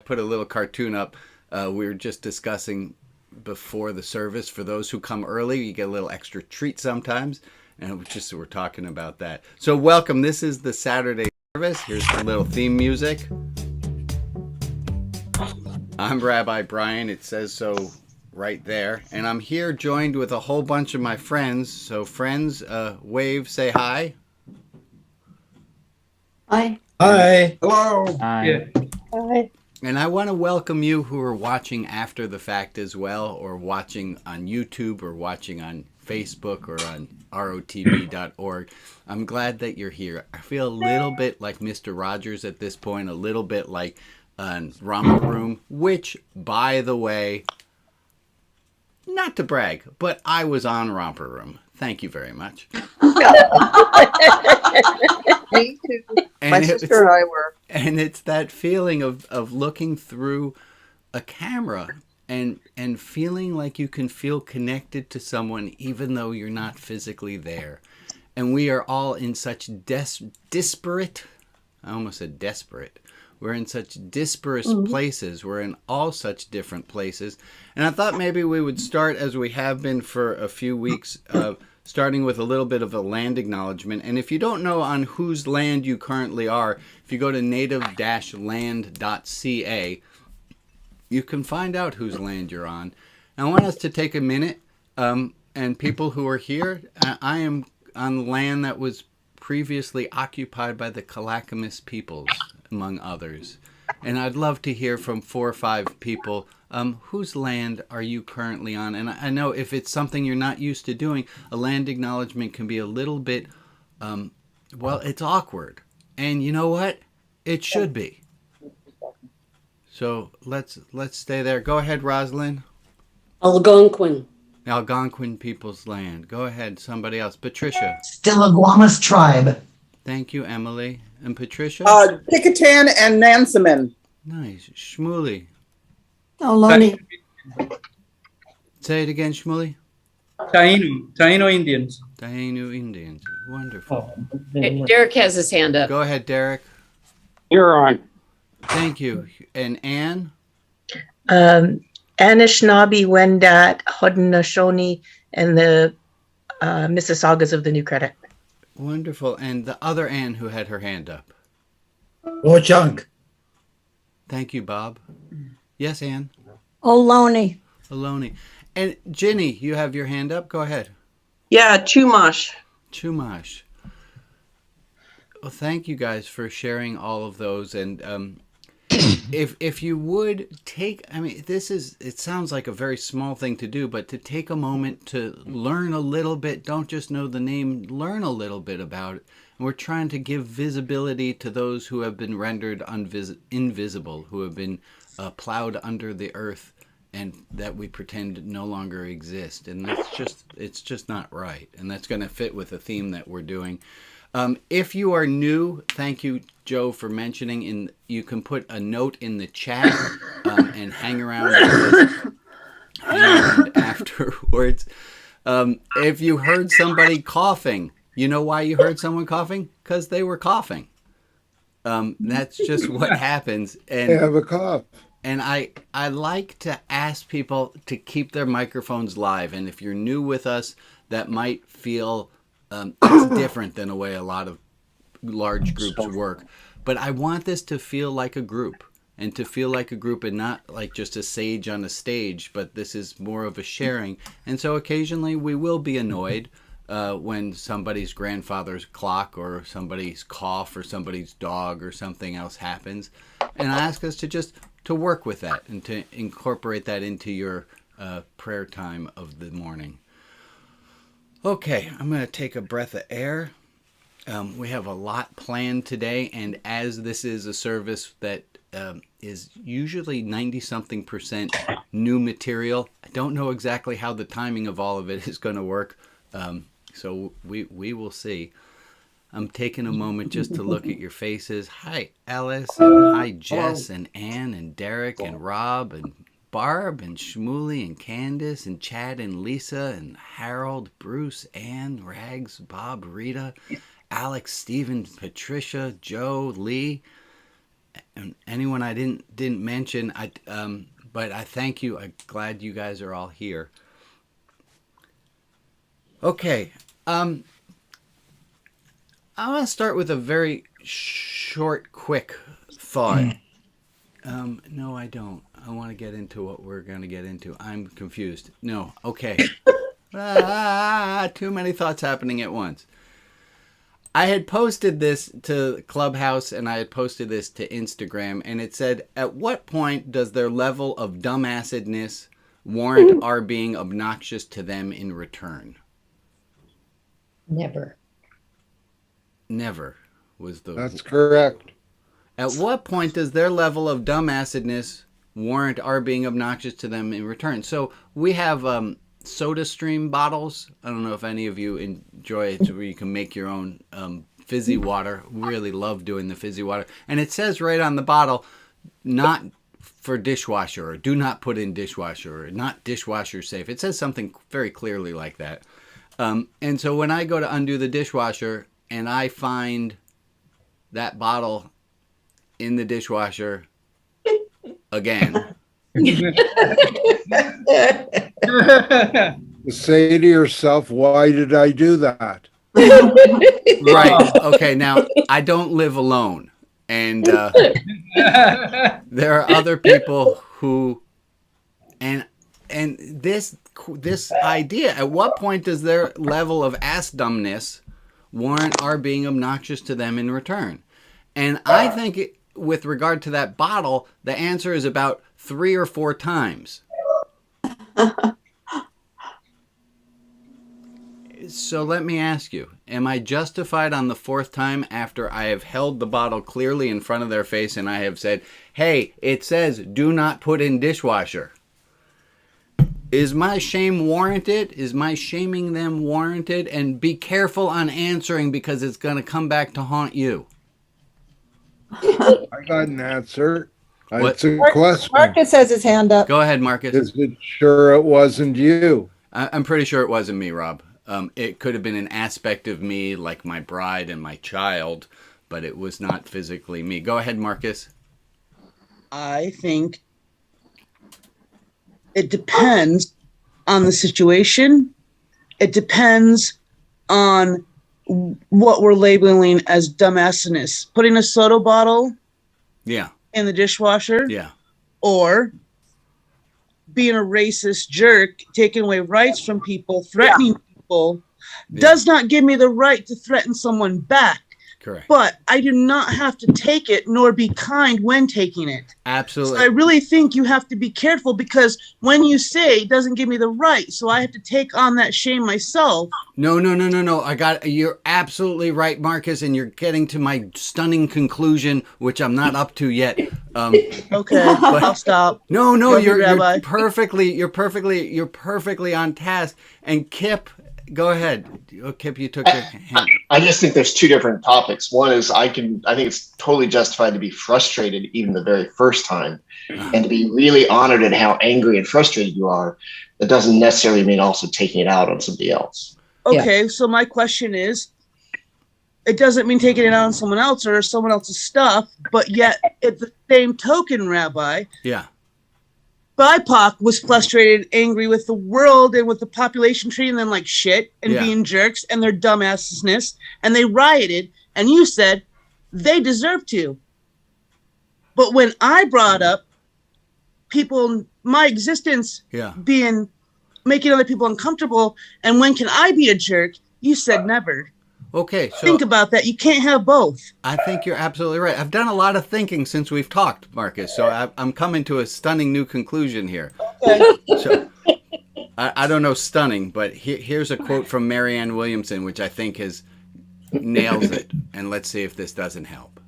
Put a little cartoon up. We were just discussing before the service. For those who come early, you get a little extra treat sometimes. And we're talking about that. So welcome. This is the Saturday service. Here's the little theme music. I'm Rabbi Brian. It says so right there. And I'm here joined with a whole bunch of my friends. So friends, wave, say hi. Hi. Hi. Hello. Hi. Hi. And I want to welcome you who are watching after the fact as well, or watching on YouTube, or watching on Facebook, or on rotb.org. I'm glad that you're here. I feel a little bit like Mr. Rogers at this point, a little bit like Romper Room, which, by the way, not to brag, but I was on Romper Room. Thank you very much. Me too. And My sister and I were. And it's that feeling of looking through a camera and feeling like you can feel connected to someone even though you're not physically there. And we are all in such disparate, I almost said desperate. We're in such disparate places. We're in all such different places. And I thought maybe we would start, as we have been for a few weeks, starting with a little bit of a land acknowledgement. And if you don't know on whose land you currently are, if you go to native-land.ca, you can find out whose land you're on. And I want us to take a minute, and people who are here, I am on land that was previously occupied by the Clackamas peoples, among others. And I'd love to hear from 4 or 5 people, whose land are you currently on? And I know if it's something you're not used to doing, a land acknowledgement can be a little bit, well, it's awkward. And you know what? It should be. So let's stay there. Go ahead, Rosalind. Algonquin. Algonquin people's land. Go ahead, somebody else. Patricia. Stillaguamish tribe. Thank you, Emily. And Patricia? Kicatan and Nansemond. Nice. Shmuley. Ohlone. Say it again, Shmuley. Taino Indians. Taino Indians. Wonderful. Derek has his hand up. Go ahead, Derek. You're on. Thank you. And Anne? Anishinaabe, Wendat, Haudenosaunee, and the Mississaugas of the New Credit. Wonderful. And the other Anne who had her hand up. Ho-Chunk. Thank you, Bob. Yes, Anne? Ohlone. Aloni. And Ginny, you have your hand up. Go ahead. Yeah, Chumash. Chumash. Well, thank you guys for sharing all of those. And if you would take, I mean, it sounds like a very small thing to do, but to take a moment to learn a little bit, don't just know the name, learn a little bit about it. And we're trying to give visibility to those who have been rendered invisible, who have been plowed under the earth, and that we pretend no longer exist. And it's just not right. And that's going to fit with the theme that we're doing. If you are new, thank you, Joe, for mentioning. You can put a note in the chat and hang around afterwards. If you heard somebody coughing, you know why you heard someone coughing? Because they were coughing. That's just what happens. And They have a cough. And I like to ask people to keep their microphones live. And if you're new with us, that might feel it's different than the way a lot of large groups work. But I want this to feel like a group, and to feel like a group and not like just a sage on a stage, but this is more of a sharing. And so occasionally we will be annoyed when somebody's grandfather's clock or somebody's cough or somebody's dog or something else happens. And I ask us to work with that and to incorporate that into your prayer time of the morning. Okay, I'm going to take a breath of air. We have a lot planned today, and as this is a service that is usually 90-something% new material, I don't know exactly how the timing of all of it is going to work, so we will see. I'm taking a moment just to look at your faces. Hi, Alice, and hi, Jess, and Ann, and Derek, and Rob, and Barb, and Shmuley, and Candace, and Chad, and Lisa, and Harold, Bruce, Ann, Rags, Bob, Rita, Alex, Steven, Patricia, Joe, Lee, and anyone I didn't mention, but I thank you. I'm glad you guys are all here. Okay, I want to start with a very short, quick thought. No, I don't. I want to get into what we're going to get into. I'm confused. No, okay. Too many thoughts happening at once. I had posted this to Clubhouse and I had posted this to Instagram, and it said, at what point does their level of dumbassedness warrant our being obnoxious to them in return? Never. Never was the... That's correct. At what point does their level of dumbassedness warrant our being obnoxious to them in return? So we have SodaStream bottles. I don't know if any of you enjoy it, where you can make your own fizzy water. We really love doing the fizzy water. And it says right on the bottle, not for dishwasher, or do not put in dishwasher, or not dishwasher safe. It says something very clearly like that. And so when I go to undo the dishwasher and I find that bottle in the dishwasher again. Say to yourself, why did I do that? Right. Okay. Now, I don't live alone. And there are other people who, and this idea, at what point does their level of ass dumbness warrant our being obnoxious to them in return? And I think with regard to that bottle, the answer is about 3 or 4 times. So let me ask you, am I justified on the 4th time after I have held the bottle clearly in front of their face and I have said, hey, it says do not put in dishwasher? Is my shame warranted? Is my shaming them warranted? And be careful on answering, because it's going to come back to haunt you. I got an answer. What? It's a question. Marcus has his hand up. Go ahead, Marcus. Is it sure it wasn't you? I'm pretty sure it wasn't me, Rob. It could have been an aspect of me, like my bride and my child, but it was not physically me. Go ahead, Marcus. I think it depends on the situation. It depends on what we're labeling as dumbassedness. Putting a soda bottle Yeah. in the dishwasher, Yeah. or being a racist jerk, taking away rights from people, threatening people, does not give me the right to threaten someone back. Correct. But I do not have to take it nor be kind when taking it. Absolutely. So I really think you have to be careful, because when you say it doesn't give me the right, so I have to take on that shame myself. No. You're absolutely right, Marcus, and you're getting to my stunning conclusion, which I'm not up to yet. Okay, I'll stop. No, Go ahead, Rabbi. you're perfectly on task. And Kip, go ahead. Oh, Kip, you took your hand. I just think there's 2 different topics. One is I think it's totally justified to be frustrated even the very first time, and to be really honored at how angry and frustrated you are. That doesn't necessarily mean also taking it out on somebody else. Okay, so my question is, it doesn't mean taking it out on someone else or someone else's stuff, but yet at the same token, Rabbi, Yeah. BIPOC was frustrated, angry with the world and with the population treating them like shit and Yeah. being jerks and their dumbassness, and they rioted, and you said they deserve to. But when I brought up people, my existence Yeah. making other people uncomfortable, and when can I be a jerk, you said never. Okay, so Think about that. You can't have both. I think you're absolutely right. I've done a lot of thinking since we've talked, Marcus, so I'm coming to a stunning new conclusion here. So, I don't know stunning, but here's a quote from Marianne Williamson, which I think nails it, and let's see if this doesn't help.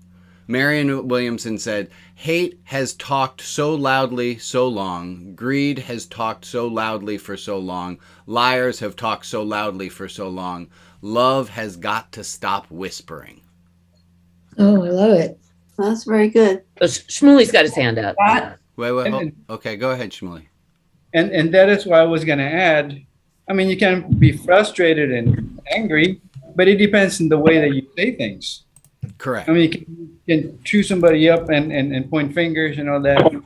Marianne Williamson said, "Hate has talked so loudly so long. Greed has talked so loudly for so long. Liars have talked so loudly for so long. Love has got to stop whispering." Oh, I love it. That's very good. Shmuley's got his hand up. Wait, hold. Okay, go ahead, Shmuley. And that is why I was going to add, I mean, you can be frustrated and angry, but it depends on the way that you say things. Correct. I mean, you can chew somebody up and point fingers and all that.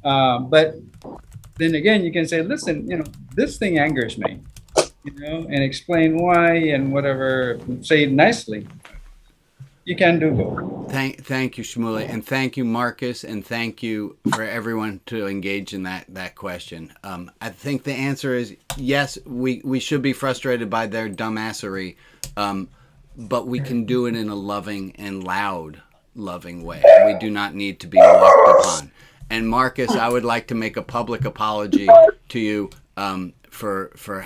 But then again, you can say, listen, this thing angers me, and explain why and whatever, say it nicely. You can do both. Thank you, Shmuley, and thank you, Marcus, and thank you for everyone to engage in that question. I think the answer is yes, we should be frustrated by their dumbassery, but we can do it in a loving and loud, loving way. We do not need to be walked upon. And Marcus, I would like to make a public apology to you for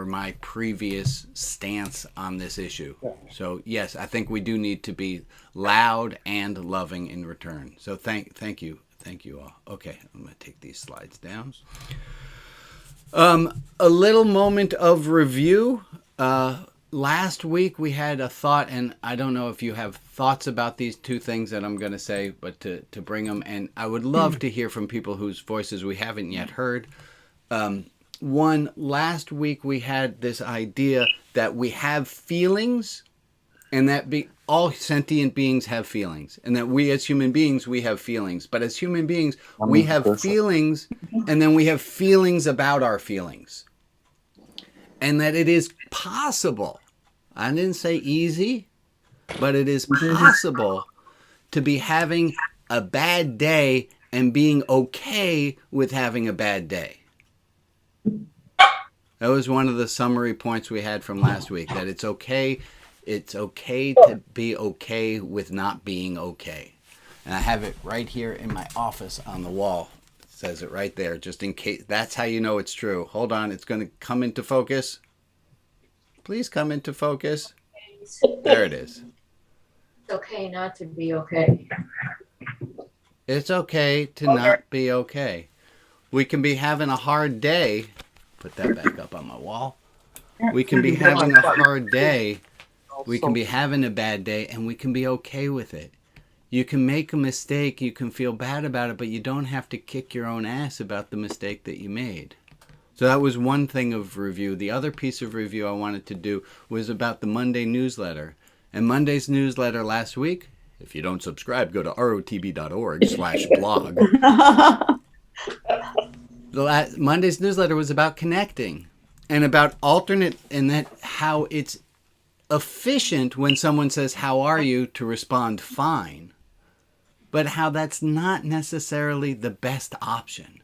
my previous stance on this issue. So yes, I think we do need to be loud and loving in return. So thank you all. Okay, I'm gonna take these slides down. A little moment of review. Last week we had a thought, and I don't know if you have thoughts about these two things that I'm going to say, but to bring them, and I would love to hear from people whose voices we haven't yet heard. One, last week we had this idea that we have feelings, and that all sentient beings have feelings, and that we as human beings, we have feelings. But as human beings, we have feelings, and then we have feelings about our feelings. And that it is possible, I didn't say easy, but it is possible to be having a bad day and being okay with having a bad day. That was one of the summary points we had from last week, that it's okay to be okay with not being okay. And I have it right here in my office on the wall. It says it right there, just in case. That's how you know it's true. Hold on, it's going to come into focus. Please come into focus. There it is. It's okay not to be okay. It's okay to not be okay. We can be having a hard day. Put that back up on my wall. We can be having a hard day. We can be having a bad day, and we can be okay with it. You can make a mistake. You can feel bad about it, but you don't have to kick your own ass about the mistake that you made. So that was one thing of review. The other piece of review I wanted to do was about the Monday newsletter. And Monday's newsletter last week, if you don't subscribe, go to rotb.org/blog. Monday's newsletter was about connecting and about alternate, and that how it's efficient when someone says, "How are you?" to respond fine, but how that's not necessarily the best option.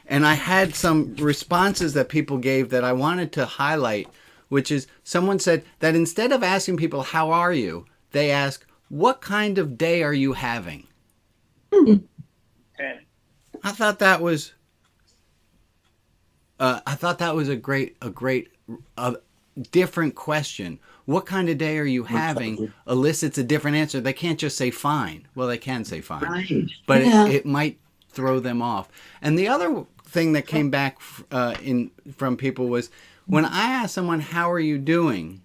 And I had some responses that people gave that I wanted to highlight, which is someone said that instead of asking people, "How are you?" they ask, "What kind of day are you having?" I thought that was a great different question. What kind of day are you having elicits a different answer. They can't just say fine. Well, they can say fine, right, but yeah, it might throw them off. And the other thing that came back from people was when I asked someone, "How are you doing?"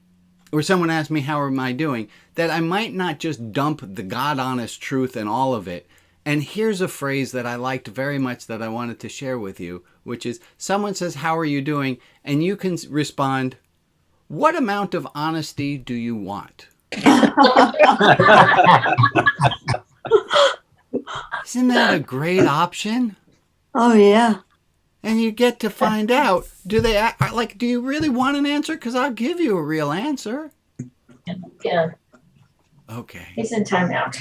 or someone asked me, "How am I doing?" that I might not just dump the God honest truth and all of it. And here's a phrase that I liked very much that I wanted to share with you, which is someone says, "How are you doing?" and you can respond, "What amount of honesty do you want?" Isn't that a great option? Oh, yeah. And you get to find out, do you really want an answer? Because I'll give you a real answer. Yeah. Okay. He's in timeout.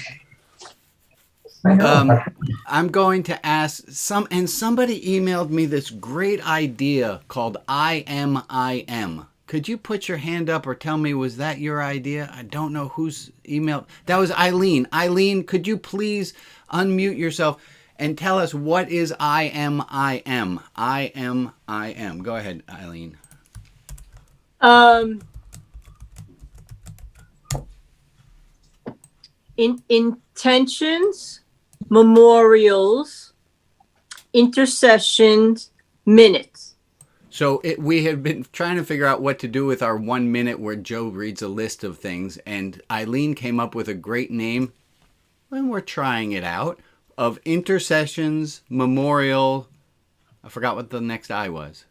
I'm going to ask somebody emailed me this great idea called I Am. Could you put your hand up or tell me, was that your idea? I don't know who's emailed. That was Eileen. Eileen, could you please unmute yourself and tell us what is I Am? I Am. Go ahead, Eileen. Intentions, memorials, intercessions, minutes. So we had been trying to figure out what to do with our 1 minute where Joe reads a list of things, and Eileen came up with a great name, and we're trying it out, of intercessions, memorial, I forgot what the next I was.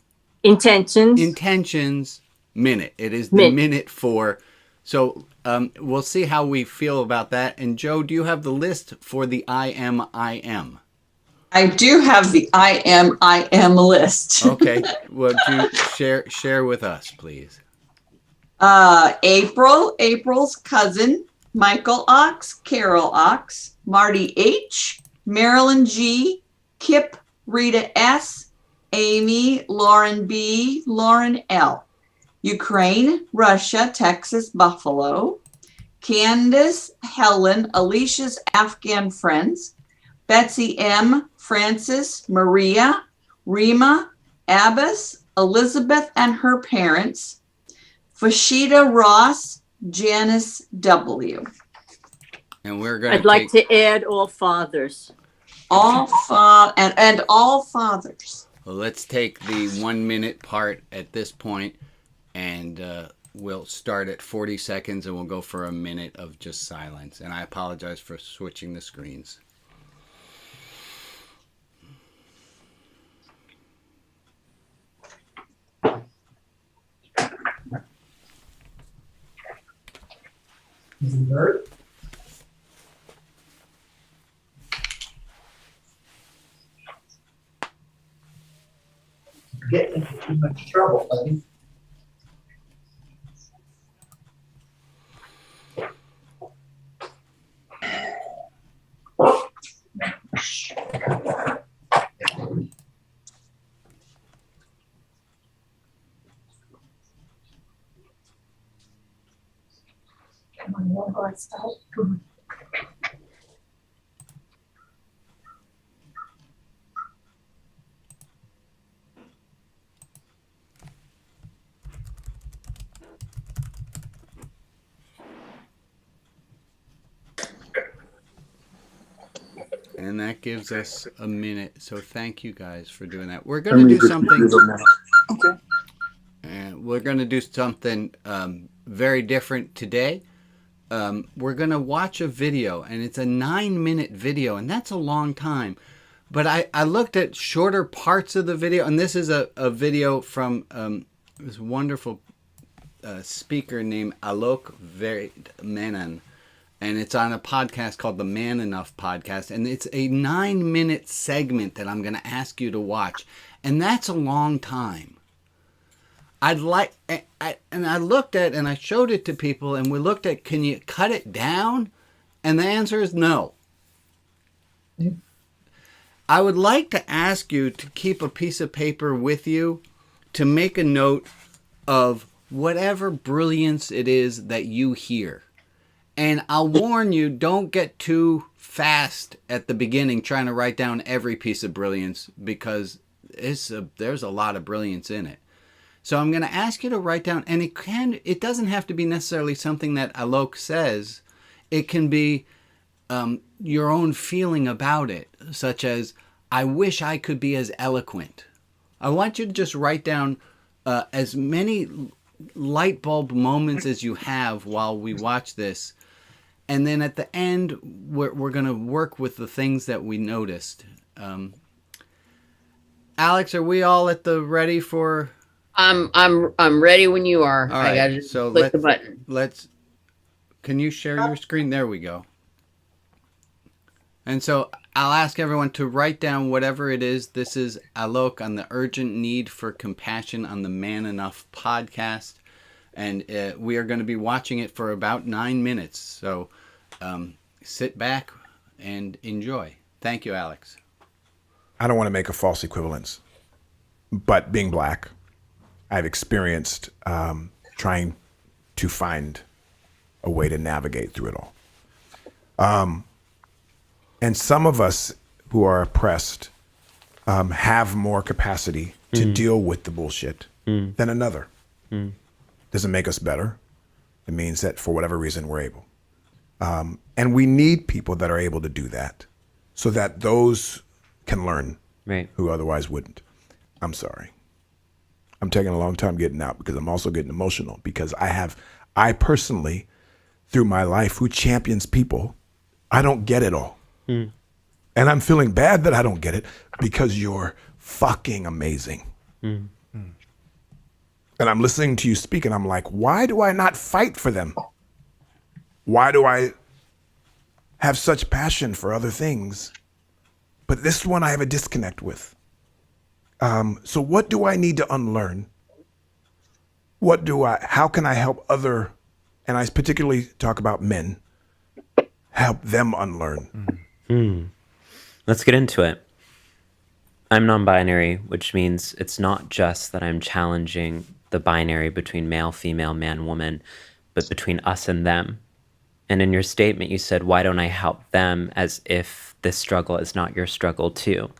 Intentions, minute. It is the minute for So we'll see how we feel about that. And Joe, do you have the list for the IM? I do have the I am list. Okay. Would you share with us, please? April's cousin, Michael Ox, Carol Ox, Marty H, Marilyn G, Kip, Rita S, Amy, Lauren B, Lauren L, Ukraine, Russia, Texas, Buffalo, Candace, Helen, Alicia's Afghan friends, Betsy M, Francis, Maria, Rima, Abbas, Elizabeth and her parents, Fashida Ross, Janice W. And we're going I'd like to add all fathers. All and all fathers. Well, let's take the 1 minute part at this point, and we'll start at 40 seconds, and we'll go for a minute of just silence. And I apologize for switching the screens. Getting into too much trouble, buddy. Come on, you want to go outside? Come on. And that gives us a minute. So thank you guys for doing that. We're going to do something. Okay. We're going to do something very different today. We're going to watch a video, and it's a 9-minute video, and that's a long time. But I looked at shorter parts of the video, and this is a video from this wonderful speaker named Alok Menon. And it's on a podcast called the Man Enough Podcast. And it's a 9-minute segment that I'm going to ask you to watch. And that's a long time. I looked at and I showed it to people, and we looked at, can you cut it down? And the answer is no. I would like to ask you to keep a piece of paper with you to make a note of whatever brilliance it is that you hear. And I'll warn you, don't get too fast at the beginning trying to write down every piece of brilliance, because there's a lot of brilliance in it. So I'm going to ask you to write down, and it doesn't have to be necessarily something that Alok says. It can be your own feeling about it, such as, I wish I could be as eloquent. I want you to just write down as many light bulb moments as you have while we watch this. And then at the end, we're going to work with the things that we noticed. Alex, are we all at the ready for? I'm ready when you are. All right, I gotta just so click the button. Can you share your screen? There we go. And so I'll ask everyone to write down whatever it is. This is Alok on the urgent need for compassion on the Man Enough podcast. And we are going to be watching it for about 9 minutes. So sit back and enjoy. Thank you, Alex. I don't want to make a false equivalence, but being black, I've experienced trying to find a way to navigate through it all. And some of us who are oppressed have more capacity to deal with the bullshit than another. Doesn't make us better. It means that for whatever reason, we're able. And we need people that are able to do that so that those can learn who otherwise wouldn't. I'm sorry. I'm taking a long time getting out because I'm also getting emotional because I personally, through my life, who champions people, I don't get it all. And I'm feeling bad that I don't get it because you're fucking amazing. And I'm listening to you speak and I'm like, why do I not fight for them? Why do I have such passion for other things, but this one I have a disconnect with? So what do I need to unlearn? How can I help other, and I particularly talk about men, help them unlearn? Let's get into it. I'm non-binary, which means it's not just that I'm challenging the binary between male, female, man, woman, but between us and them. And in your statement, you said, why don't I help them, as if this struggle is not your struggle too?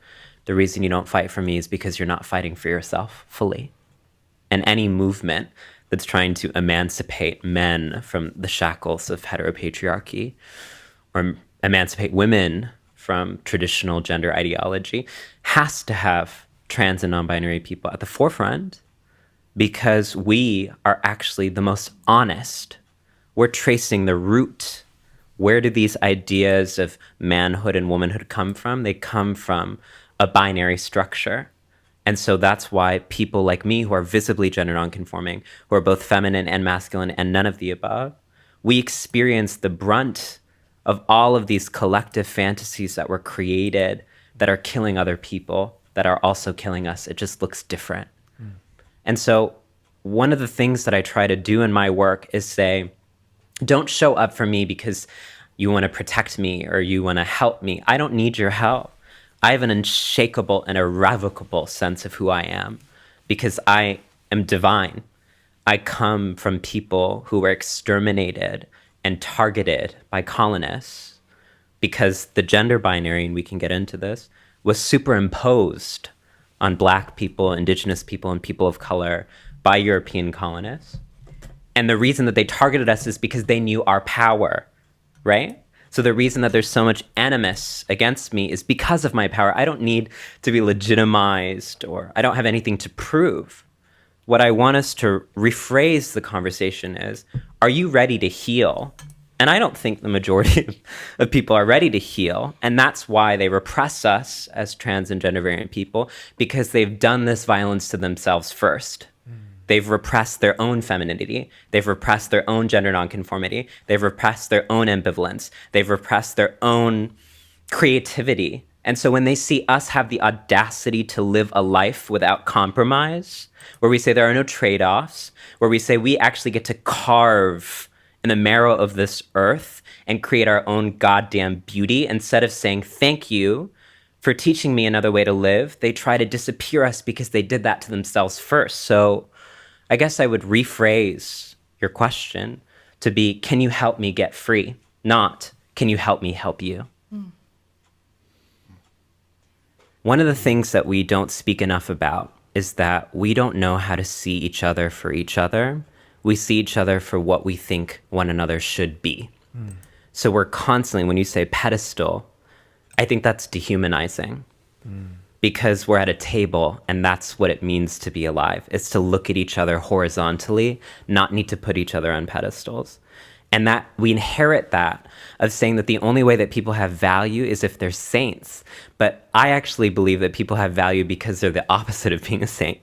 The reason you don't fight for me is because you're not fighting for yourself fully. And any movement that's trying to emancipate men from the shackles of heteropatriarchy, or emancipate women from traditional gender ideology, has to have trans and non-binary people at the forefront, because we are actually the most honest. We're tracing the root. Where do these ideas of manhood and womanhood come from? They come from a binary structure. And so that's why people like me, who are visibly gender nonconforming, who are both feminine and masculine and none of the above, we experience the brunt of all of these collective fantasies that were created that are killing other people, that are also killing us. It just looks different. And so one of the things that I try to do in my work is say, don't show up for me because you want to protect me or you want to help me. I don't need your help. I have an unshakable and irrevocable sense of who I am because I am divine. I come from people who were exterminated and targeted by colonists because the gender binary, and we can get into this, was superimposed on Black people, Indigenous people, and people of color by European colonists. And the reason that they targeted us is because they knew our power, right? So the reason that there's so much animus against me is because of my power. I don't need to be legitimized, or I don't have anything to prove. What I want us to rephrase the conversation is, are you ready to heal? And I don't think the majority of people are ready to heal. And that's why they repress us as trans and gender variant people, because they've done this violence to themselves first. They've repressed their own femininity. They've repressed their own gender nonconformity. They've repressed their own ambivalence. They've repressed their own creativity. And so when they see us have the audacity to live a life without compromise, where we say there are no trade-offs, where we say we actually get to carve in the marrow of this earth and create our own goddamn beauty, instead of saying thank you for teaching me another way to live, they try to disappear us because they did that to themselves first. So I guess I would rephrase your question to be, can you help me get free? Not, can you help me help you? One of the things that we don't speak enough about is that we don't know how to see each other for each other. We see each other for what we think one another should be. So we're constantly, when you say pedestal, I think that's dehumanizing. Because we're at a table and that's what it means to be alive. It's to look at each other horizontally, not need to put each other on pedestals. And that we inherit that of saying that the only way that people have value is if they're saints. But I actually believe that people have value because they're the opposite of being a saint.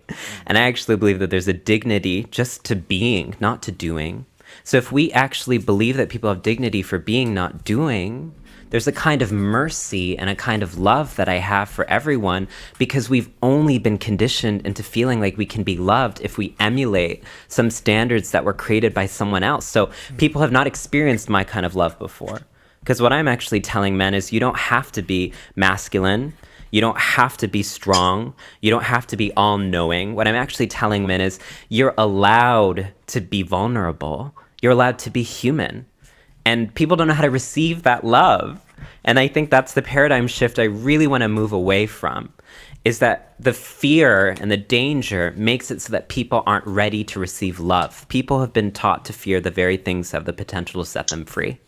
And I actually believe that there's a dignity just to being, not to doing. So if we actually believe that people have dignity for being, not doing, there's a kind of mercy and a kind of love that I have for everyone, because we've only been conditioned into feeling like we can be loved if we emulate some standards that were created by someone else. So people have not experienced my kind of love before. Because what I'm actually telling men is, you don't have to be masculine. You don't have to be strong. You don't have to be all-knowing. What I'm actually telling men is, you're allowed to be vulnerable. You're allowed to be human. And people don't know how to receive that love. And I think that's the paradigm shift I really want to move away from, is that the fear and the danger makes it so that people aren't ready to receive love. People have been taught to fear the very things that have the potential to set them free.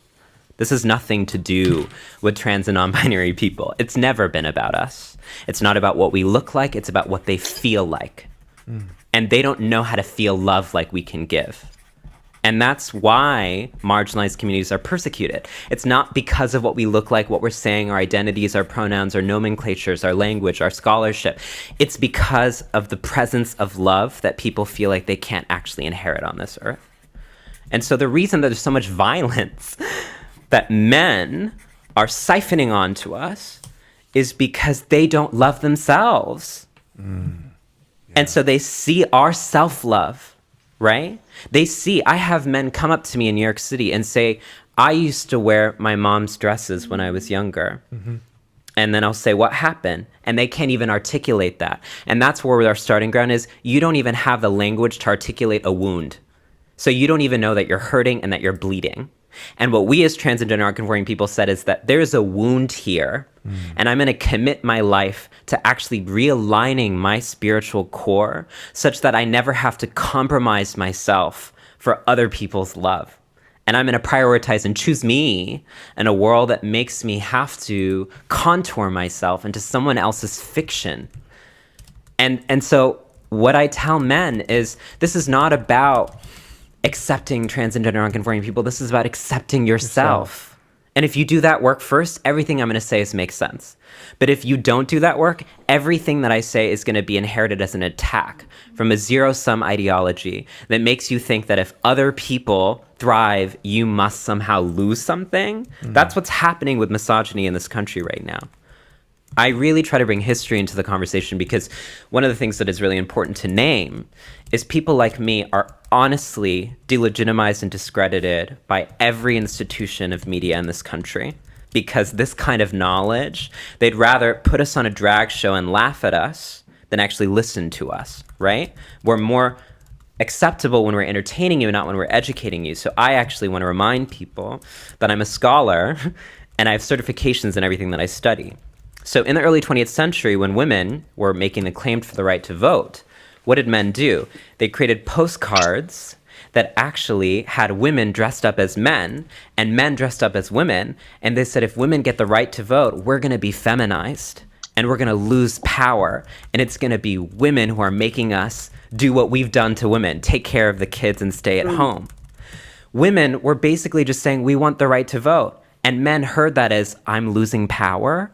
This has nothing to do with trans and non-binary people. It's never been about us. It's not about what we look like. It's about what they feel like. And they don't know how to feel love like we can give. And that's why marginalized communities are persecuted. It's not because of what we look like, what we're saying, our identities, our pronouns, our nomenclatures, our language, our scholarship. It's because of the presence of love that people feel like they can't actually inherit on this earth. And so the reason that there's so much violence that men are siphoning onto us is because they don't love themselves. And so they see our self-love, right? They see, I have men come up to me in New York City and say, I used to wear my mom's dresses when I was younger. And then I'll say, what happened? And they can't even articulate that. And that's where our starting ground is. You don't even have the language to articulate a wound. So you don't even know that you're hurting and that you're bleeding. And what we as trans and gender nonconforming people said is that there's a wound here, and I'm going to commit my life to actually realigning my spiritual core such that I never have to compromise myself for other people's love. And I'm going to prioritize and choose me in a world that makes me have to contour myself into someone else's fiction. And so what I tell men is this is not about accepting trans and gender nonconforming people. This is about accepting yourself. And if you do that work first, everything I'm going to say makes sense. But if you don't do that work, everything that I say is going to be inherited as an attack from a zero-sum ideology that makes you think that if other people thrive, you must somehow lose something. That's what's happening with misogyny in this country right now. I really try to bring history into the conversation because one of the things that is really important to name is people like me are honestly delegitimized and discredited by every institution of media in this country because this kind of knowledge, they'd rather put us on a drag show and laugh at us than actually listen to us, right? We're more acceptable when we're entertaining you, not when we're educating you. So I actually want to remind people that I'm a scholar and I have certifications in everything that I study. So in the early 20th century, when women were making the claim for the right to vote, what did men do? They created postcards that actually had women dressed up as men and men dressed up as women. And they said, if women get the right to vote, we're going to be feminized and we're going to lose power. And it's going to be women who are making us do what we've done to women, take care of the kids and stay at home. Women were basically just saying, we want the right to vote. And men heard that as, I'm losing power.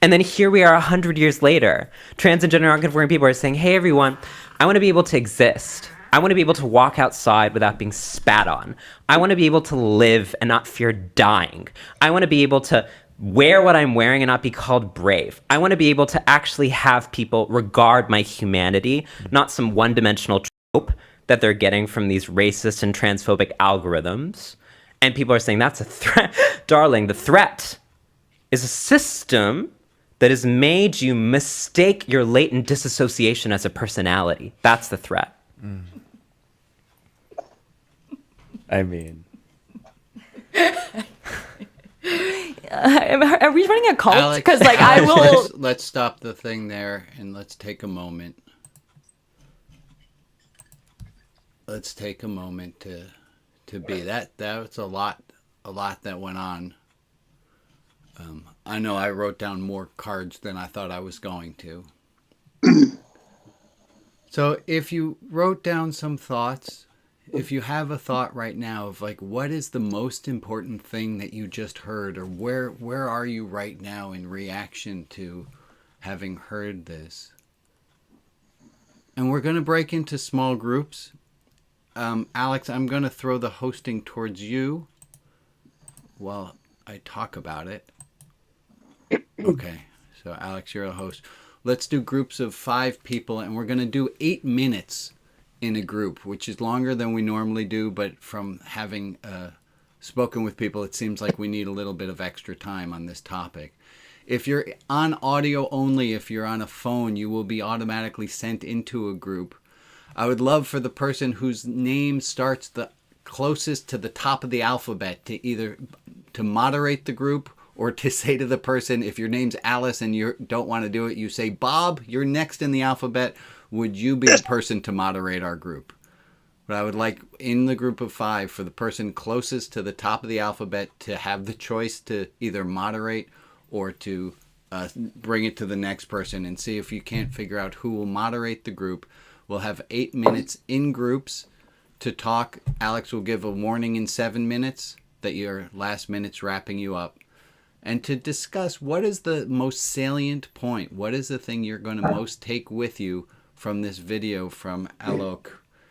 And then here we are 100 years later. Trans and gender nonconforming people are saying, hey, everyone, I want to be able to exist. I want to be able to walk outside without being spat on. I want to be able to live and not fear dying. I want to be able to wear what I'm wearing and not be called brave. I want to be able to actually have people regard my humanity, not some one-dimensional trope that they're getting from these racist and transphobic algorithms. And people are saying, that's a threat. Darling, the threat is a system that has made you mistake your latent disassociation as a personality. That's the threat. I mean, are we running a cult? Alex, Because like I will. Let's stop the thing there and let's take a moment. Let's take a moment to be that. That's a lot that went on. I know I wrote down more cards than I thought I was going to. So if you wrote down some thoughts, if you have a thought right now of like, what is the most important thing that you just heard, or where are you right now in reaction to having heard this? And we're going to break into small groups. Alex, I'm going to throw the hosting towards you while I talk about it. Okay, so Alex, you're a host. Let's do groups of 5 people, and we're going to do 8 minutes in a group, which is longer than we normally do, but from having spoken with people, it seems like we need a little bit of extra time on this topic. If you're on audio only, if you're on a phone, you will be automatically sent into a group. I would love for the person whose name starts the closest to the top of the alphabet to either to moderate the group or to say to the person, if your name's Alice and you don't want to do it, you say, Bob, you're next in the alphabet. Would you be the person to moderate our group? But I would like in the group of 5 for the person closest to the top of the alphabet to have the choice to either moderate or to bring it to the next person, and see if you can't figure out who will moderate the group. We'll have 8 minutes in groups to talk. Alex will give a warning in 7 minutes that your last minute's wrapping you up. And to discuss what is the most salient point. What is the thing you're going to most take with you from this video from Alok?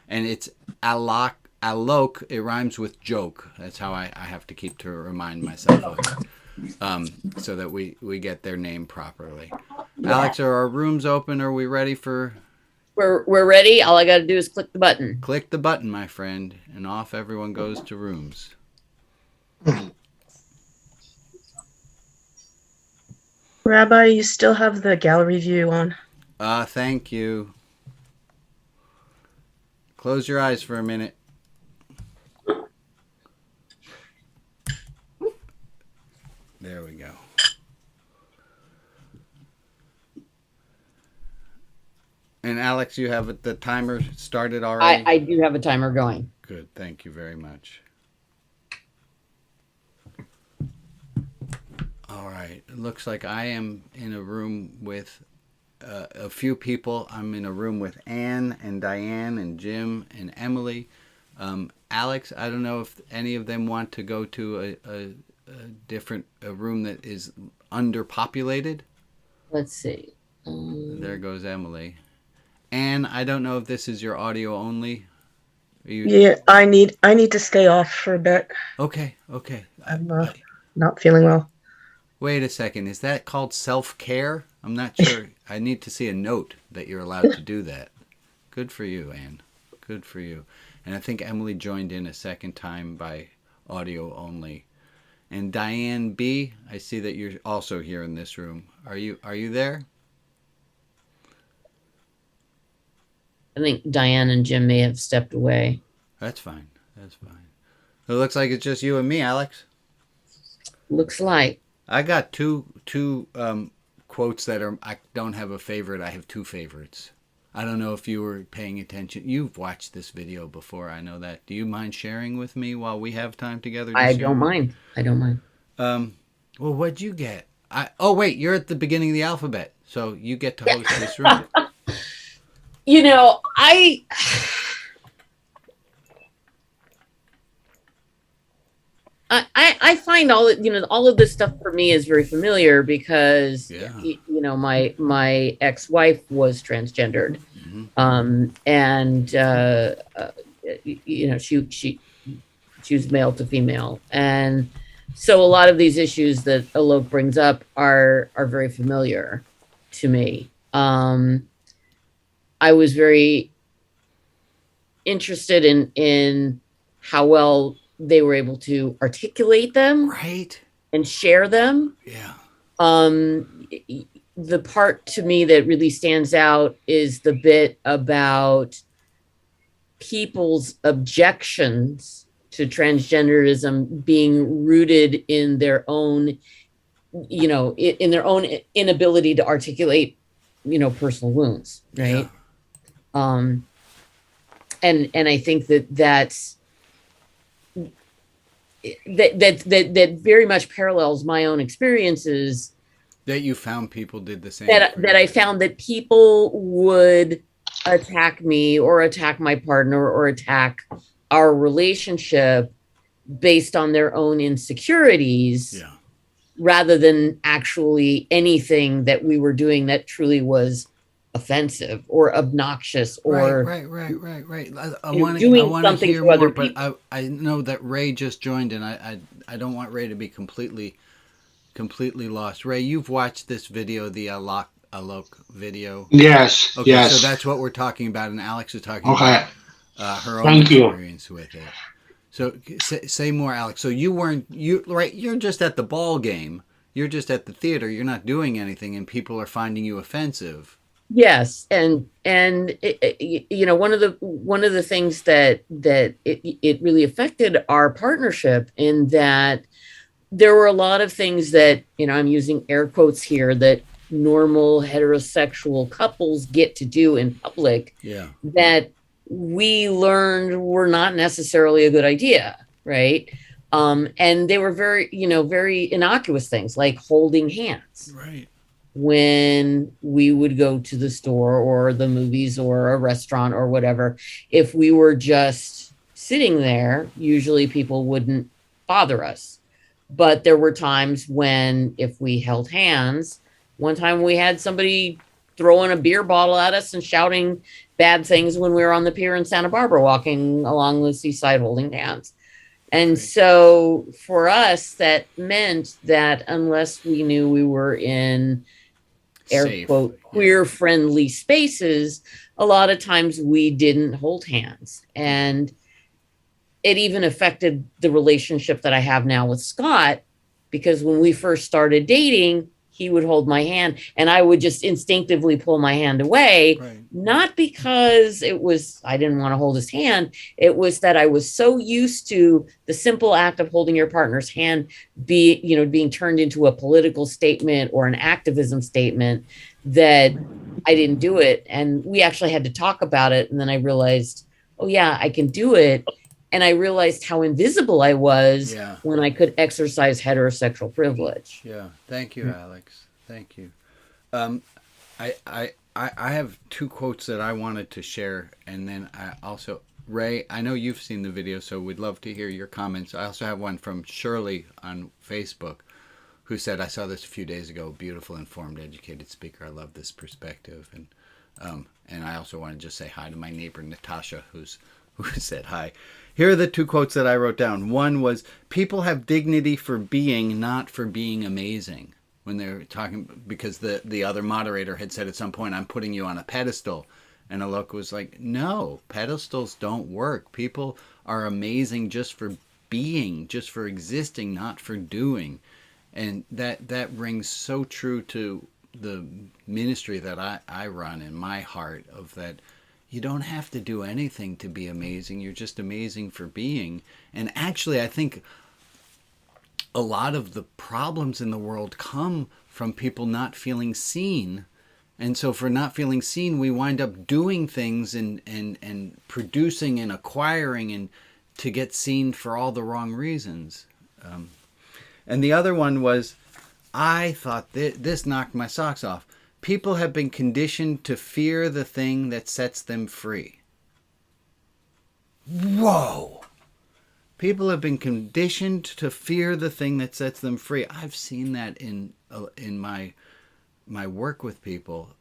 And it's Alok Alok, it rhymes with joke. That's how I have to keep to remind myself of it, so that we get their name properly. Alex, are our rooms open? Are we ready for... We're ready. All I got to do is click the button. Click the button, my friend, and off everyone goes to rooms. Rabbi, you still have the gallery view on. Thank you. Close your eyes for a minute. There we go. And Alex, you have the timer started already? I do have a timer going. Good. Thank you very much. All right. It looks like I am in a room with a few people. I'm in a room with Anne and Diane and Jim and Emily. Alex, I don't know if any of them want to go to a different room that is underpopulated. Let's see. There goes Emily. Anne, I don't know if this is your audio only. Yeah, I need to stay off for a bit. Okay. I'm not feeling well. Wait a second. Is that called self-care? I'm not sure. I need to see a note that you're allowed to do that. Good for you, Anne. Good for you. And I think Emily joined in a second time by audio only. And Diane B., I see that you're also here in this room. Are you there? I think Diane and Jim may have stepped away. That's fine. It looks like it's just you and me, Alex. Looks like. I got two quotes that are, I don't have a favorite. I have two favorites. I don't know if you were paying attention. You've watched this video before. I know that. Do you mind sharing with me while we have time together? I don't mind. Well, what'd you get? Oh, wait, you're at the beginning of the alphabet. So you get to host this room. You know, I find all of this stuff for me is very familiar because my ex-wife was transgendered, and she was male to female, and so a lot of these issues that Alok brings up are very familiar to me. I was very interested in how well they were able to articulate them, right, and share them. Yeah. The part to me that really stands out is the bit about people's objections to transgenderism being rooted in their own, in their own inability to articulate, personal wounds, right? Yeah. And I think that very much parallels my own experiences. That you found people did the same. That I found that people would attack me or attack my partner or attack our relationship based on their own insecurities, rather than actually anything that we were doing that truly was offensive or obnoxious or right. I want to hear more, but I know that Ray just joined, and I don't want Ray to be completely lost. Ray, you've watched this video, the Alok video. Yes. Okay, yes. So that's what we're talking about, and Alex is talking about her own Thank you. experience with it. So say more, Alex. So you're just at the ball game. You're just at the theater. You're not doing anything, and people are finding you offensive. Yes, and one of the things that it really affected our partnership in that there were a lot of things that, I'm using air quotes here, that normal heterosexual couples get to do in public. Yeah. That we learned were not necessarily a good idea, right? And they were very, very innocuous things like holding hands. Right. When we would go to the store or the movies or a restaurant or whatever, if we were just sitting there, usually people wouldn't bother us. But there were times when if we held hands, one time we had somebody throwing a beer bottle at us and shouting bad things when we were on the pier in Santa Barbara, walking along the seaside holding hands. And so for us, that meant that unless we knew we were in air Safe. quote queer friendly spaces, a lot of times we didn't hold hands. And it even affected the relationship that I have now with Scott, because when we first started dating, he would hold my hand and I would just instinctively pull my hand away. Right. Not because I didn't want to hold his hand. It was that I was so used to the simple act of holding your partner's hand being turned into a political statement or an activism statement that I didn't do it. And we actually had to talk about it. And then I realized, oh yeah, I can do it. And I realized how invisible I was when I could exercise heterosexual privilege. Yeah. Thank you, Alex. Thank you. I have two quotes that I wanted to share. And then I also, Ray, I know you've seen the video, so we'd love to hear your comments. I also have one from Shirley on Facebook, who said, I saw this a few days ago, beautiful, informed, educated speaker. I love this perspective. And I also want to just say hi to my neighbor, Natasha, who said hi. Here are the two quotes that I wrote down. One was, people have dignity for being, not for being amazing. When they're talking, because the other moderator had said at some point, I'm putting you on a pedestal. And Alok was like, no, pedestals don't work. People are amazing just for being, just for existing, not for doing. And that rings so true to the ministry that I run in my heart, of that you don't have to do anything to be amazing. You're just amazing for being. And actually, I think a lot of the problems in the world come from people not feeling seen. And so for not feeling seen, we wind up doing things and producing and acquiring and to get seen for all the wrong reasons. And the other one was, I thought this knocked my socks off. People have been conditioned to fear the thing that sets them free. Whoa! People have been conditioned to fear the thing that sets them free. I've seen that in my work with people.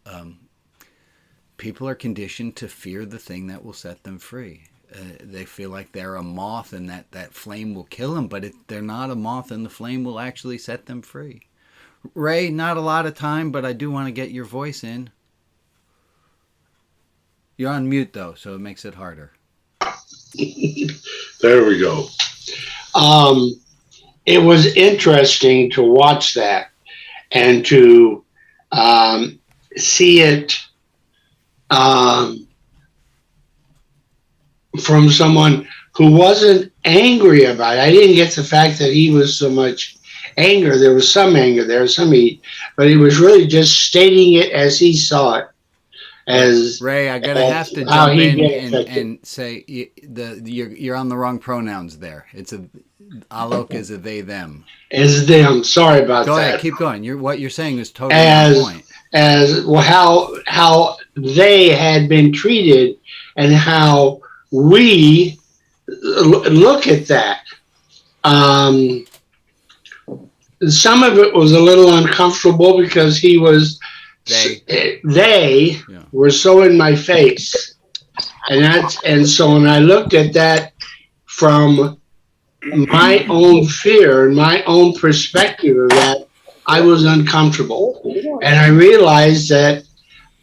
People are conditioned to fear the thing that will set them free. They feel like they're a moth and that flame will kill them, but they're not a moth and the flame will actually set them free. Ray, not a lot of time, but I do want to get your voice in. You're on mute, though, so it makes it harder. There we go. It was interesting to watch that and to see it from someone who wasn't angry about it. I didn't get the fact that he was so much anger. There was some anger there, some heat, but he was really just stating it as he saw it. As Ray, I have to jump in and say you're on the wrong pronouns there. It's Alok is a they them. Is them. Sorry about that. Go ahead, keep going. What you're saying is totally on point. As well, how they had been treated and how we look at that. Some of it was a little uncomfortable because he was. They were so in my face, and so when I looked at that from my own fear and my own perspective of that, I was uncomfortable, and I realized that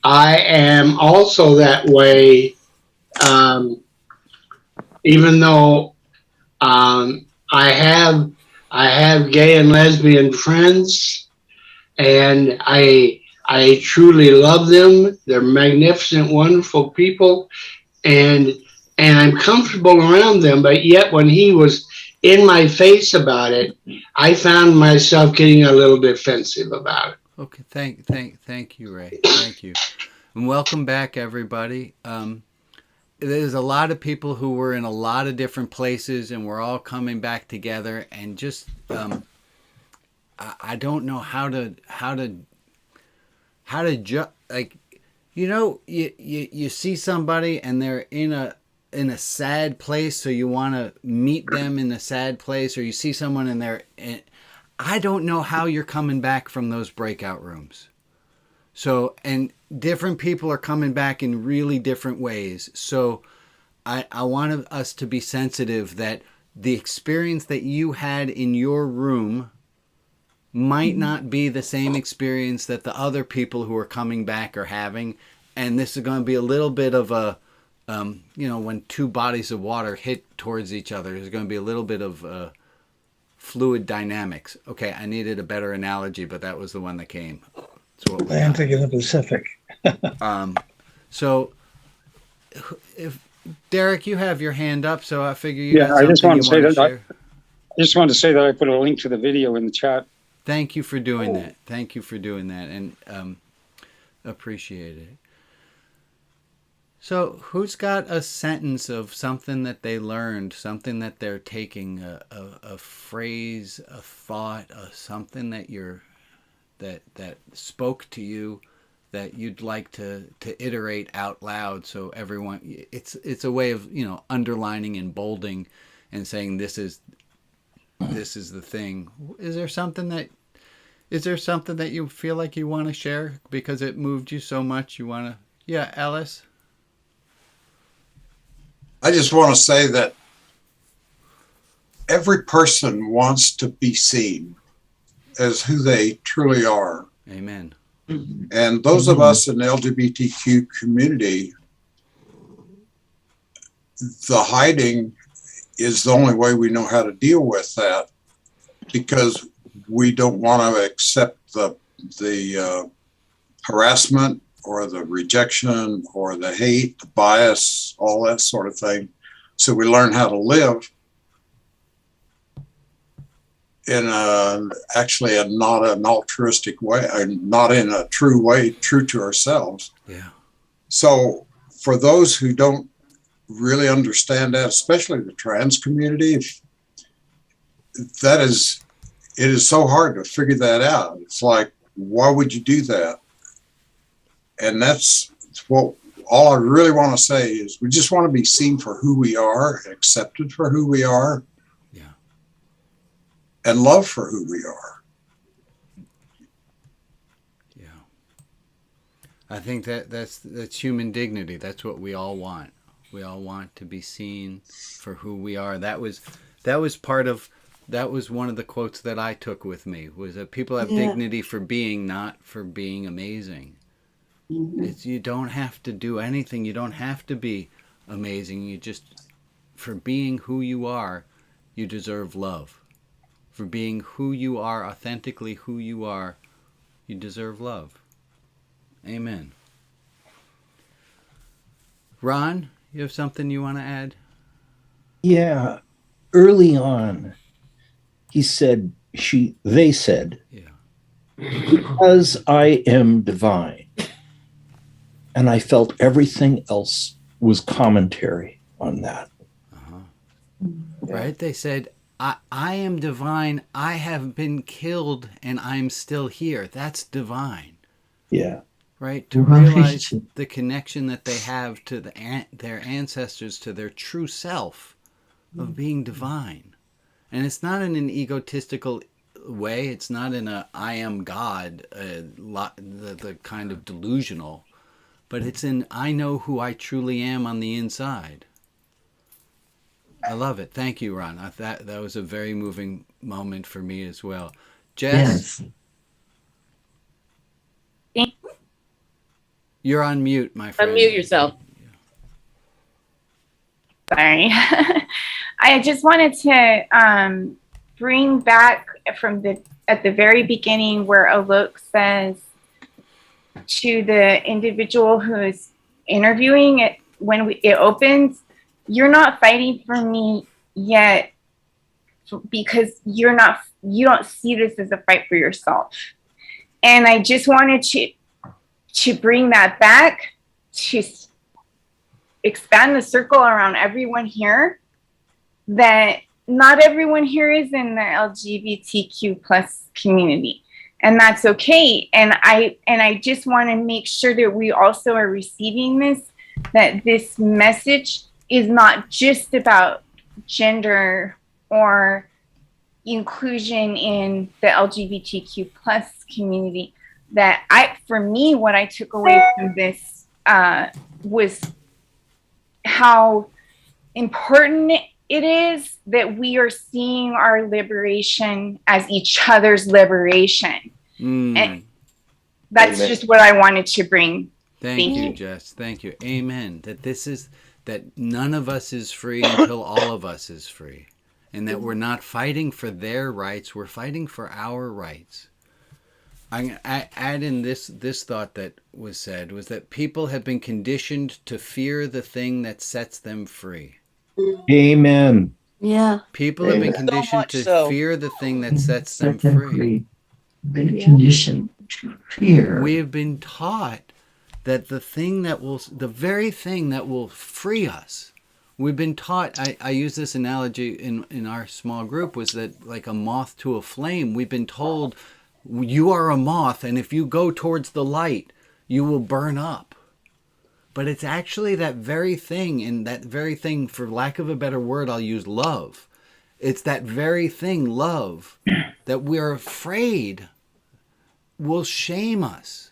I am also that way, even though I have gay and lesbian friends, and I truly love them. They're magnificent, wonderful people, and I'm comfortable around them. But yet, when he was in my face about it, I found myself getting a little defensive about it. Okay, thank you, Ray. Thank you, and welcome back, everybody. There's a lot of people who were in a lot of different places, and we're all coming back together. And just, I don't know how to like, you see somebody and they're in a sad place, so you want to meet them in a sad place, or you see someone and I don't know how you're coming back from those breakout rooms. So, and different people are coming back in really different ways. So I wanted us to be sensitive that the experience that you had in your room might not be the same experience that the other people who are coming back are having. And this is going to be a little bit of a, when two bodies of water hit towards each other, there's going to be a little bit of fluid dynamics. Okay, I needed a better analogy, but that was the one that came. Atlantic and the Pacific. So, if Derek, you have your hand up, so I figure you. Yeah, I just want to say that. Share. I just wanted to say that I put a link to the video in the chat. Thank you for doing that. Thank you for doing that, and appreciate it. So, who's got a sentence of something that they learned, something that they're taking, a phrase, a thought, something that that spoke to you, that you'd like to iterate out loud, so everyone, it's a way of underlining and bolding, and saying this is the thing. Is there something that you feel like you want to share because it moved you so much? You want to? Yeah, Ellis. I just want to say that every person wants to be seen as who they truly are. Amen. And those of us in the LGBTQ community, the hiding is the only way we know how to deal with that, because we don't want to accept the harassment or the rejection or the hate, the bias, all that sort of thing. So we learn how to live in not an altruistic way, not in a true way, true to ourselves. Yeah. So for those who don't really understand that, especially the trans community, it is so hard to figure that out. It's like, why would you do that? And that's what all I really want to say is we just want to be seen for who we are, accepted for who we are, and love for who we are. Yeah. I think that's human dignity. That's what we all want. We all want to be seen for who we are. That was one of the quotes that I took with me, was that people have dignity for being, not for being amazing. Mm-hmm. You don't have to do anything. You don't have to be amazing. You just, for being who you are, you deserve love. For being who you are, authentically who you are, you deserve love. Amen. Ron, you have something you want to add? Yeah. Early on, they said, because I am divine. And I felt everything else was commentary on that. Right? They said, I am divine. I have been killed and I'm still here. That's divine. Yeah. Right? To realize the connection that they have to their ancestors, to their true self of being divine. And it's not in an egotistical way. It's not in a I am God, the kind of delusional. But it's in, I know who I truly am on the inside. I love it. Thank you, Ron. That was a very moving moment for me as well. Jess? Yes. You're on mute, my friend. Unmute yourself. Sorry. I just wanted to bring back at the very beginning where Alok says, to the individual who is interviewing it, when it opens, you're not fighting for me yet because you don't see this as a fight for yourself. And I just wanted to bring that back, to expand the circle around everyone here, that not everyone here is in the LGBTQ plus community. And that's okay. And I just want to make sure that we also are receiving this, that this message is not just about gender or inclusion in the LGBTQ plus community, that for me, what I took away from this was how important it is that we are seeing our liberation as each other's liberation. And that's just what I wanted to bring. Thank you, Jess. Thank you. Amen. That none of us is free until all of us is free. And that we're not fighting for their rights, we're fighting for our rights. I add in this thought that was said, was that people have been conditioned to fear the thing that sets them free. Amen. Yeah. People have been conditioned to fear the thing that sets them free. Been conditioned to fear. We have been taught that the very thing that will free us. We've been taught, I use this analogy in our small group, was that like a moth to a flame. We've been told you are a moth, and if you go towards the light, you will burn up. But it's actually that very thing, and that very thing, for lack of a better word, I'll use love. It's that very thing, love, that we're afraid will shame us.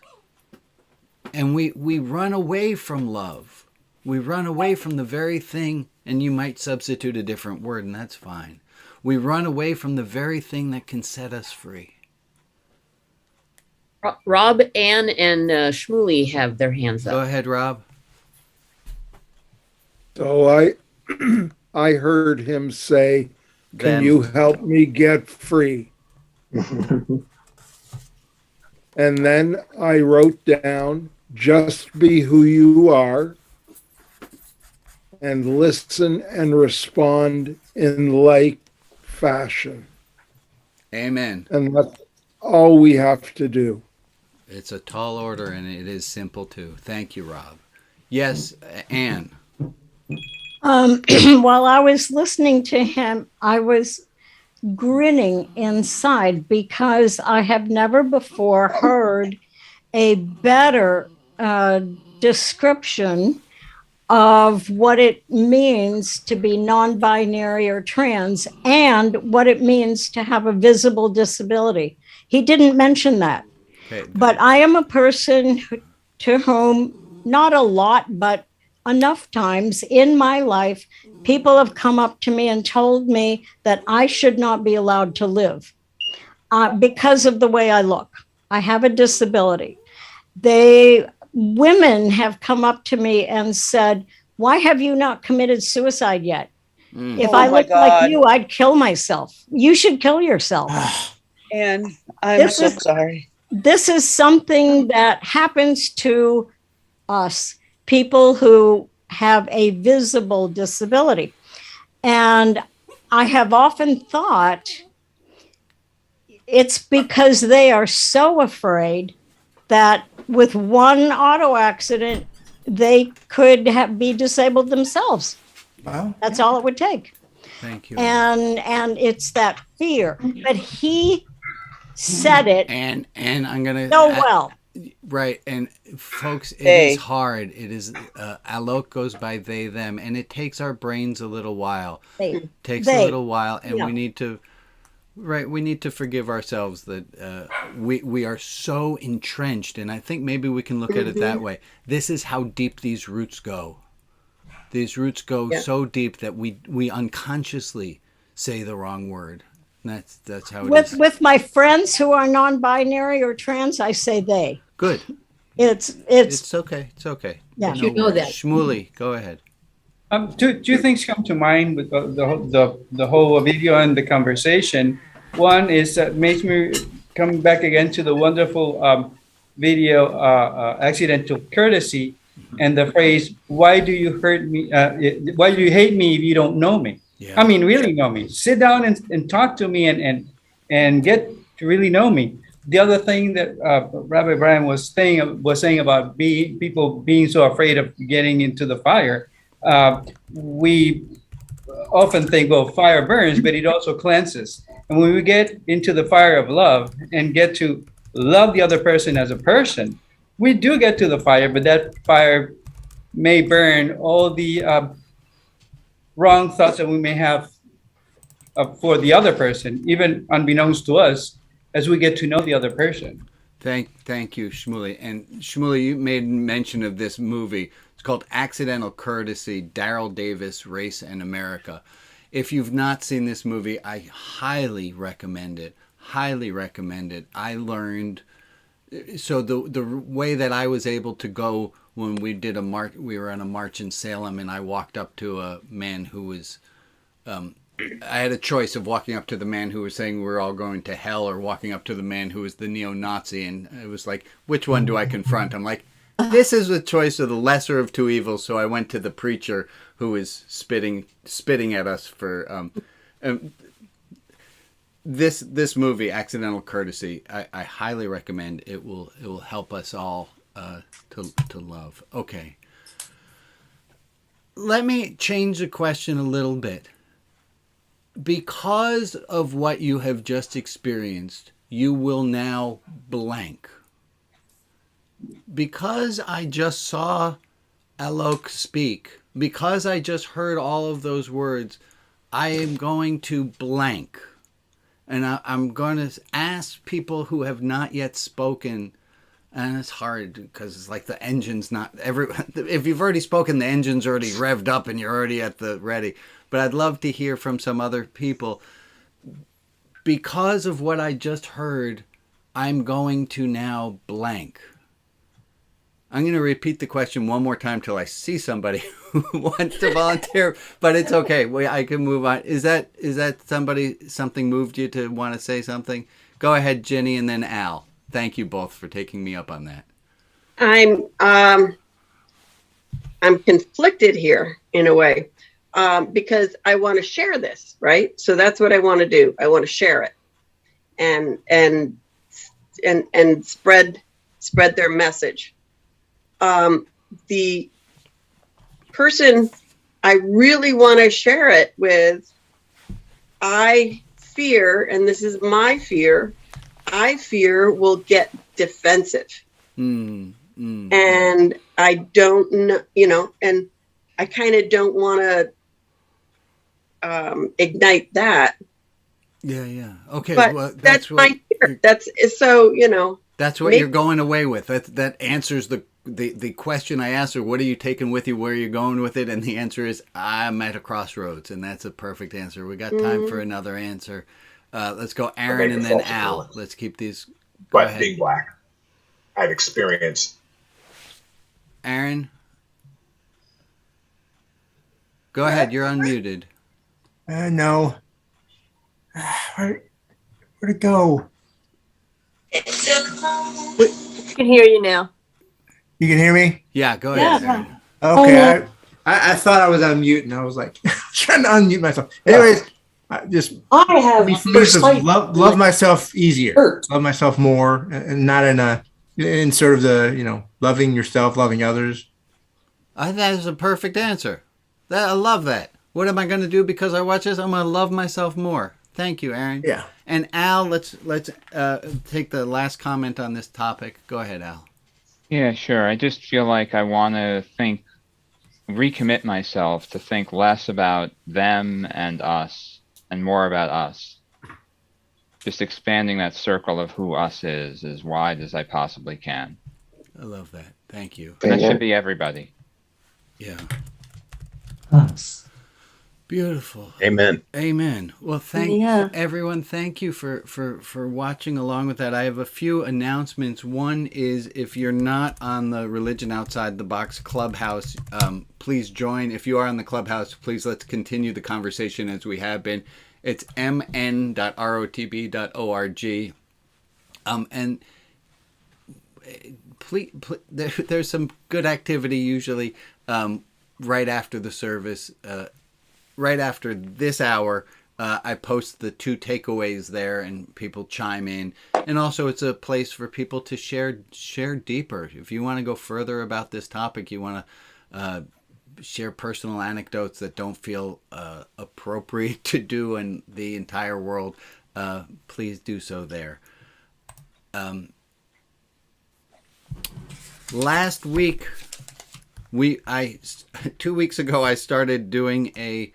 And we run away from love. We run away from the very thing, and you might substitute a different word, and that's fine. We run away from the very thing that can set us free. Rob, Ann, and Shmuley have their hands up. Go ahead, Rob. So I heard him say, "Can you help me get free?" And then I wrote down, "Just be who you are and listen and respond in like fashion." Amen. And that's all we have to do. It's a tall order, and it is simple too. Thank you, Rob. Yes, Ann. While I was listening to him, I was grinning inside because I have never before heard a better description of what it means to be non-binary or trans and what it means to have a visible disability. He didn't mention that. Okay. But I am a person to whom, not a lot, but enough times in my life, people have come up to me and told me that I should not be allowed to live because of the way I look. I have a disability. Women have come up to me and said, "Why have you not committed suicide yet? If I looked like you, I'd kill myself. You should kill yourself." And I'm so sorry. This is something that happens to us, people who have a visible disability. And I have often thought it's because they are so afraid that with one auto accident, they could be disabled themselves. Wow. That's all it would take. Thank you. And it's that fear. But he said it. And I'm gonna well. Right, and folks, it is hard. It is alok goes by they them, and it takes our brains a little while. A little while, and we need to. Right, we need to forgive ourselves that we are so entrenched, and I think maybe we can look at it that way. This is how deep these roots go. These roots go so deep that we unconsciously say the wrong word. And that's how it is. With my friends who are non-binary or trans, I say they. Good. It's okay. It's okay. Yeah, you know that. Shmuley, go ahead. Two things come to mind with the whole video and the conversation. One is that makes me come back again to the wonderful video, accidental courtesy, and the phrase, "Why do you hurt me? Why do you hate me if you don't know me?" Yeah. I mean, really know me. Sit down and talk to me and get to really know me. The other thing that Rabbi Brian was saying about people being so afraid of getting into the fire. We often think, well, fire burns, but it also cleanses. And when we get into the fire of love and get to love the other person as a person, we do get to the fire, but that fire may burn all the wrong thoughts that we may have for the other person, even unbeknownst to us, as we get to know the other person. Thank you, Shmuley. And Shmuley, you made mention of this movie. It's called Accidental Courtesy, Daryl Davis, Race and America. If you've not seen this movie, I highly recommend it. Highly recommend it. I learned, so the way that I was able to go when we did we were on a march in Salem, and I walked up to a man who was, I had a choice of walking up to the man who was saying we're all going to hell, or walking up to the man who was the neo-Nazi, and it was like, which one do I confront? I'm like, this is the choice of the lesser of two evils. So I went to the preacher who was spitting at us for this movie, Accidental Courtesy. I highly recommend. It will help us all to love. Okay, let me change the question a little bit. Because of what you have just experienced, you will now blank. Because I just saw Alok speak, because I just heard all of those words, I am going to blank. And I'm going to ask people who have not yet spoken, and it's hard because it's like the engine's not... if you've already spoken, the engine's already revved up and you're already at the ready. But I'd love to hear from some other people. Because of what I just heard, I'm going to now blank. I'm going to repeat the question one more time till I see somebody who wants to volunteer, but it's okay. I can move on. Is that something moved you to want to say something? Go ahead, Jenny, and then Al. Thank you both for taking me up on that. I'm conflicted here in a way. Because I want to share this, right? So that's what I want to do. I want to share it and spread their message. The person I really want to share it with, I fear, and this is my fear, I fear will get defensive. And I don't know, and I kind of don't want to ignite that. Yeah. Okay. But well, that's my fear. That's so, That's what you're going away with. That answers the question I asked her. What are you taking with you? Where are you going with it? And the answer is, I'm at a crossroads, and that's a perfect answer. We got time for another answer. Let's go, Aaron, and then Al. Let's keep these. But being black, I've experienced. Aaron, go ahead. You're unmuted. No. Where'd it go? I can hear you now. You can hear me? Yeah, go ahead. Yeah. Okay. I thought I was on mute, and I was like trying to unmute myself. Anyways, I have love myself easier, love myself more, and not in sort of the loving yourself, loving others. I think that is a perfect answer. I love that. What am I going to do because I watch this? I'm going to love myself more. Thank you, Aaron. Yeah. And Al, let's take the last comment on this topic. Go ahead, Al. Yeah, sure. I just feel like I want to recommit myself to think less about them and us and more about us. Just expanding that circle of who us is as wide as I possibly can. I love that. Thank you. And that should be everybody. Yeah. Us. Beautiful. Amen. Amen. Well, everyone. Thank you for watching along with that. I have a few announcements. One is if you're not on the Religion Outside the Box Clubhouse, please join. If you are on the Clubhouse, please let's continue the conversation as we have been. It's mn.rotb.org. And please, there's some good activity usually right after the service. Right after this hour, I post the 2 takeaways there, and people chime in. And also, it's a place for people to share deeper. If you want to go further about this topic, you want to share personal anecdotes that don't feel appropriate to do in the entire world, please do so there. Last week, 2 weeks ago, I started doing a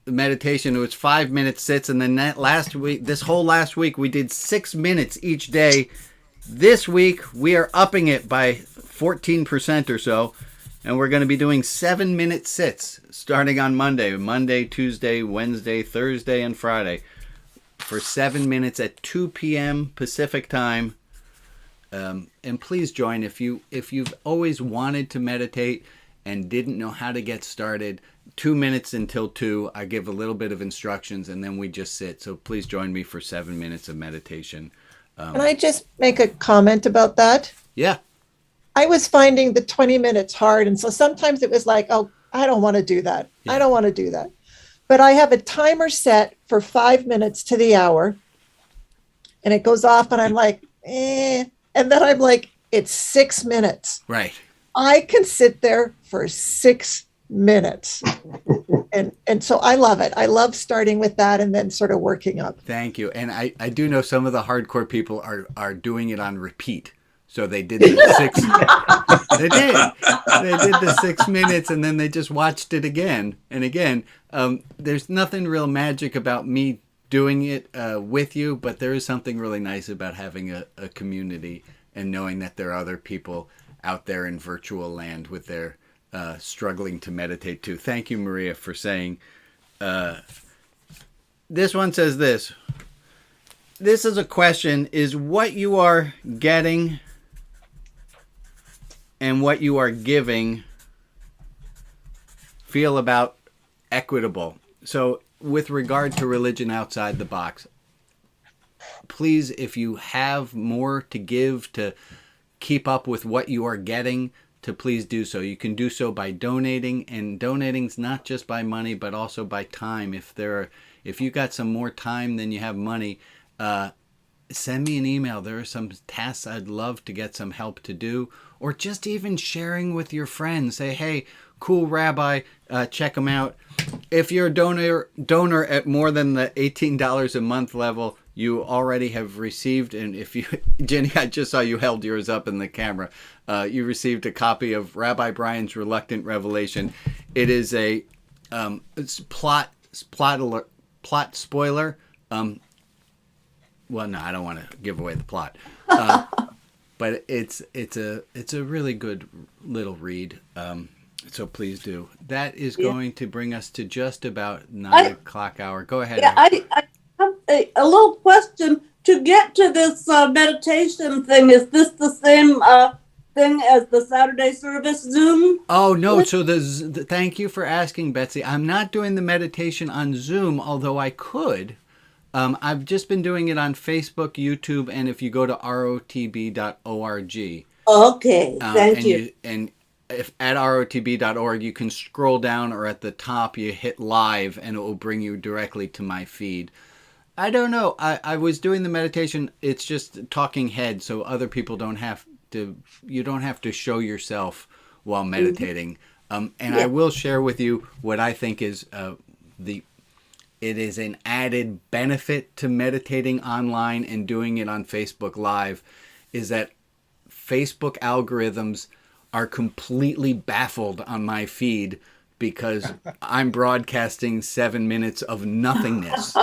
meditation. It was 5-minute sits, and then this whole last week we did 6 minutes each day This week, we are upping it by 14% or so, and we're going to be doing 7-minute sits starting on Monday, Tuesday, Wednesday, Thursday, and Friday for 7 minutes at 2 p.m. Pacific time. And please join if you've always wanted to meditate and didn't know how to get started. 2 minutes until 2. I give a little bit of instructions, and then we just sit. So please join me for 7 minutes of meditation. Can I just make a comment about that? Yeah. I was finding the 20 minutes hard. And so sometimes it was like, oh, I don't want to do that. Yeah. I don't want to do that. But I have a timer set for 5 minutes to the hour. And it goes off and I'm like, eh. And then I'm like, it's 6 minutes. Right. I can sit there for 6 minutes. and so I love it. I love starting with that and then sort of working up. Thank you. And I do know some of the hardcore people are doing it on repeat. So they did the 6 they did the 6 minutes and then they just watched it again and again. There's nothing real magic about me doing it with you, but there is something really nice about having a community and knowing that there are other people out there in virtual land with their struggling to meditate too. Thank you, Maria, for saying. This one says this. This is a question. Is what you are getting and what you are giving feel about equitable? So with regard to religion outside the box, please, if you have more to give to keep up with what you are getting, to please do so. You can do so by donating, and donating's not just by money, but also by time. If you got some more time than you have money, send me an email. There are some tasks I'd love to get some help to do, or just even sharing with your friends. Say, hey, cool rabbi, check them out. If you're a donor at more than the $18 a month level, you already have received, and if you, Jenny, I just saw you held yours up in the camera. You received a copy of Rabbi Brian's Reluctant Revelation. It is a it's plot spoiler. Well, no, I don't want to give away the plot, but it's a really good little read. So please do. That is going to bring us to just about 9 o'clock hour. Go ahead. Yeah, I have a little question. To get to this meditation thing, is this the same thing as the Saturday service Zoom? Oh, no. So thank you for asking, Betsy. I'm not doing the meditation on Zoom, although I could. I've just been doing it on Facebook, YouTube, and if you go to rotb.org. Okay, thank you. And if at rotb.org, you can scroll down, or at the top you hit live and it will bring you directly to my feed. I don't know. I was doing the meditation. It's just talking head, so other people don't have to, you don't have to show yourself while meditating. And I will share with you what I think is it is an added benefit to meditating online and doing it on Facebook Live, is that Facebook algorithms are completely baffled on my feed because I'm broadcasting 7 minutes of nothingness.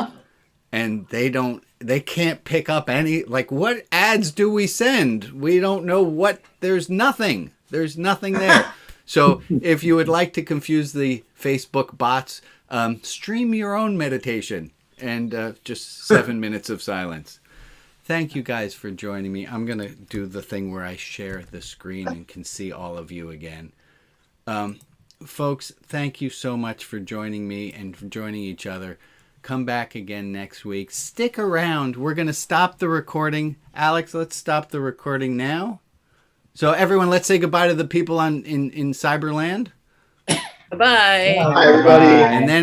And they can't pick up any, like, what ads do we send? We don't know what, there's nothing there. So if you would like to confuse the Facebook bots, stream your own meditation and just 7 minutes of silence. Thank you guys for joining me. I'm going to do the thing where I share the screen and can see all of you again. Folks, thank you so much for joining me and for joining each other. Come back again next week. Stick around. We're going to stop the recording. Alex, let's stop the recording now. So everyone, let's say goodbye to the people in Cyberland. Bye-bye. Bye, everybody. And then